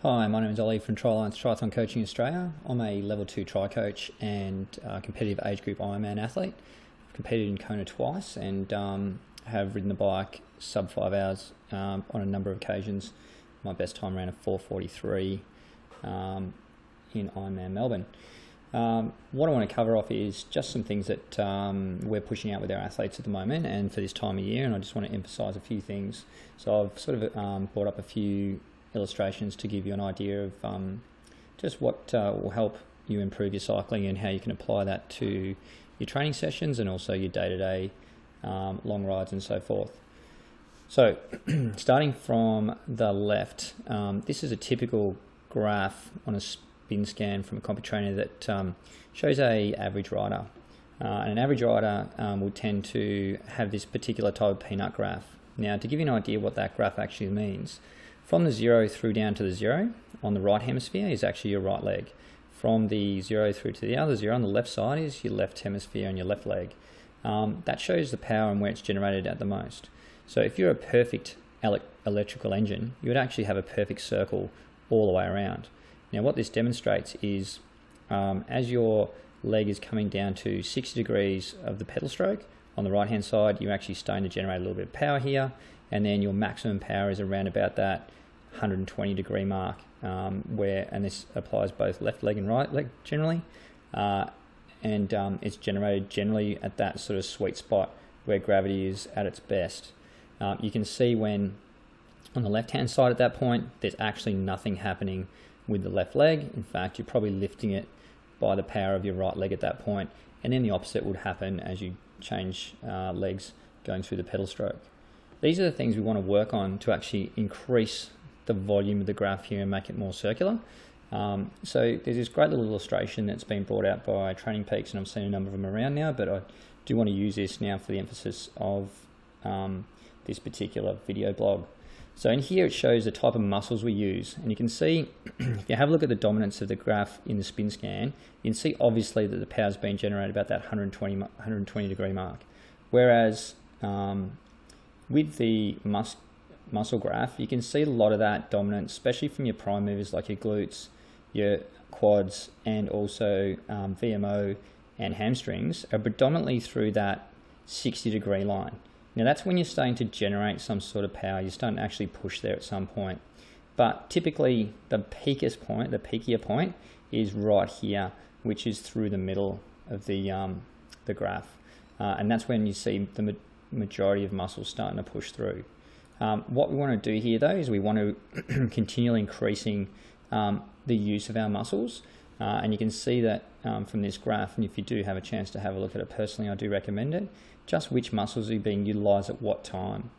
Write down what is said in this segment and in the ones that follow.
Hi, my name is Ollie from Tri-Alliance Triathlon Coaching Australia. I'm a level 2 tri coach and competitive age group Ironman athlete. I've competed in Kona twice and have ridden the bike sub 5 hours on a number of occasions. My best time around a 4:43 in Ironman Melbourne. What I want to cover off is just some things that we're pushing out with our athletes at the moment and for this time of year, and I just want to emphasise a few things. So I've sort of brought up a few illustrations to give you an idea of just what will help you improve your cycling and how you can apply that to your training sessions and also your day-to-day long rides and so forth. So starting from the left, this is a typical graph on a spin scan from a comp trainer that shows a average rider. And an average rider will tend to have this particular type of peanut graph. Now, to give you an idea what that graph actually means, from the 0 through down to the 0 on the right hemisphere is actually your right leg. From the 0 through to the other 0 on the left side is your left hemisphere and your left leg. That shows the power and where it's generated at the most. So if you're a perfect electrical engine, you would actually have a perfect circle all the way around. Now what this demonstrates is as your leg is coming down to 60 degrees of the pedal stroke, on the right hand side you're actually starting to generate a little bit of power here, and then your maximum power is around about that 120 degree mark, and this applies both left leg and right leg generally, and it's generated generally at that sort of sweet spot where gravity is at its best. You can see when on the left hand side at that point there's actually nothing happening with the left leg. In fact, you're probably lifting it by the power of your right leg at that point, and then the opposite would happen as you change legs going through the pedal stroke. These are the things we want to work on to actually increase the volume of the graph here and make it more circular. So there's this great little illustration that's been brought out by Training Peaks, and I've seen a number of them around now, but I do want to use this now for the emphasis of this particular video blog. So in here it shows the type of muscles we use, and you can see if you have a look at the dominance of the graph in the spin scan, you can see obviously that the power is being generated about that 120 degree mark, whereas with the muscle graph, you can see a lot of that dominance, especially from your prime movers like your glutes, your quads, and also VMO and hamstrings, are predominantly through that 60 degree line. Now that's when you're starting to generate some sort of power. You're starting to actually push there at some point. But typically the peakier point is right here, which is through the middle of the graph. And that's when you see the majority of muscles starting to push through. What we want to do here though is we want to continually increasing the use of our muscles, and you can see that from this graph, and if you do have a chance to have a look at it personally, I do recommend it, just which muscles are being utilized at what time.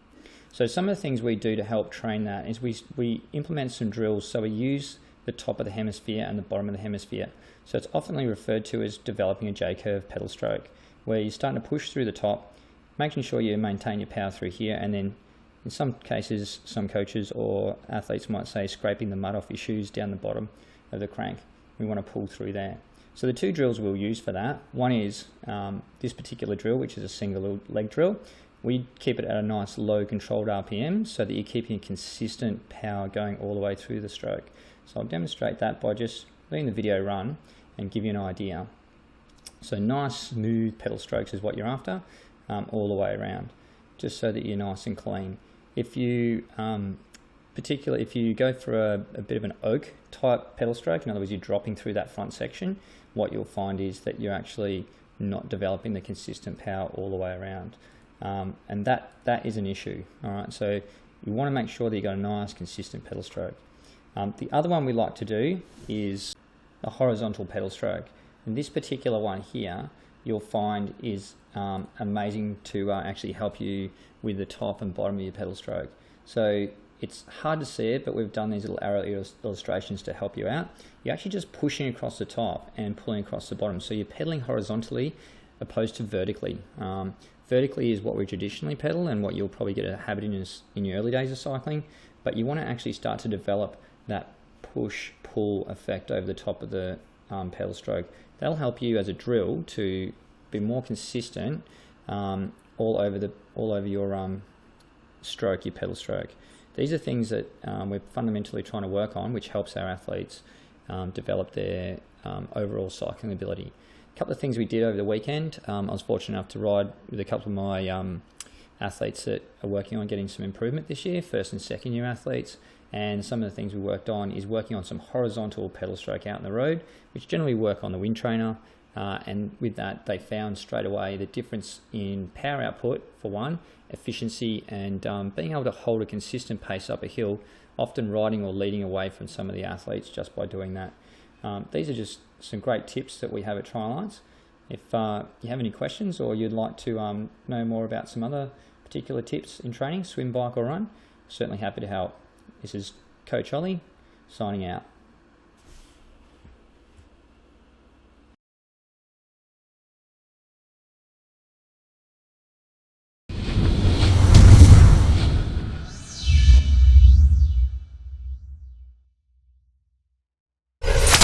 So some of the things we do to help train that is we implement some drills. So we use the top of the hemisphere and the bottom of the hemisphere. So it's often referred to as developing a J-curve pedal stroke, where you're starting to push through the top, making sure you maintain your power through here, and then in some cases, some coaches or athletes might say scraping the mud off your shoes down the bottom of the crank. We want to pull through there. So the two drills we'll use for that, one is this particular drill, which is a single leg drill. We keep it at a nice low controlled RPM so that you're keeping consistent power going all the way through the stroke. So I'll demonstrate that by just letting the video run and give you an idea. So nice smooth pedal strokes is what you're after all the way around, just so that you're nice and clean. If you particularly if you go for a bit of an oak type pedal stroke, in other words you're dropping through that front section, what you'll find is that you're actually not developing the consistent power all the way around, and that is an issue. All right, so you want to make sure that you got a nice consistent pedal stroke. The other one we like to do is a horizontal pedal stroke, and this particular one here you'll find is amazing to actually help you with the top and bottom of your pedal stroke. So it's hard to see it, but we've done these little arrow illustrations to help you out. You're actually just pushing across the top and pulling across the bottom. So you're pedaling horizontally opposed to vertically. Vertically is what we traditionally pedal and what you'll probably get a habit in your early days of cycling, but you want to actually start to develop that push-pull effect over the top of the pedal stroke. That'll help you as a drill to be more consistent all over your stroke, your pedal stroke. these are things that we're fundamentally trying to work on, which helps our athletes develop their overall cycling ability. A couple of things we did over the weekend. I was fortunate enough to ride with a couple of my athletes that are working on getting some improvement this year, first and second year athletes. And some of the things we worked on is working on some horizontal pedal stroke out in the road, which generally work on the wind trainer. And with that, they found straight away the difference in power output, for one, efficiency, and being able to hold a consistent pace up a hill, often riding or leading away from some of the athletes just by doing that. These are just some great tips that we have at Trialliance. If you have any questions or you'd like to know more about some other particular tips in training, swim, bike or run, certainly happy to help. This is Coach Ollie, signing out.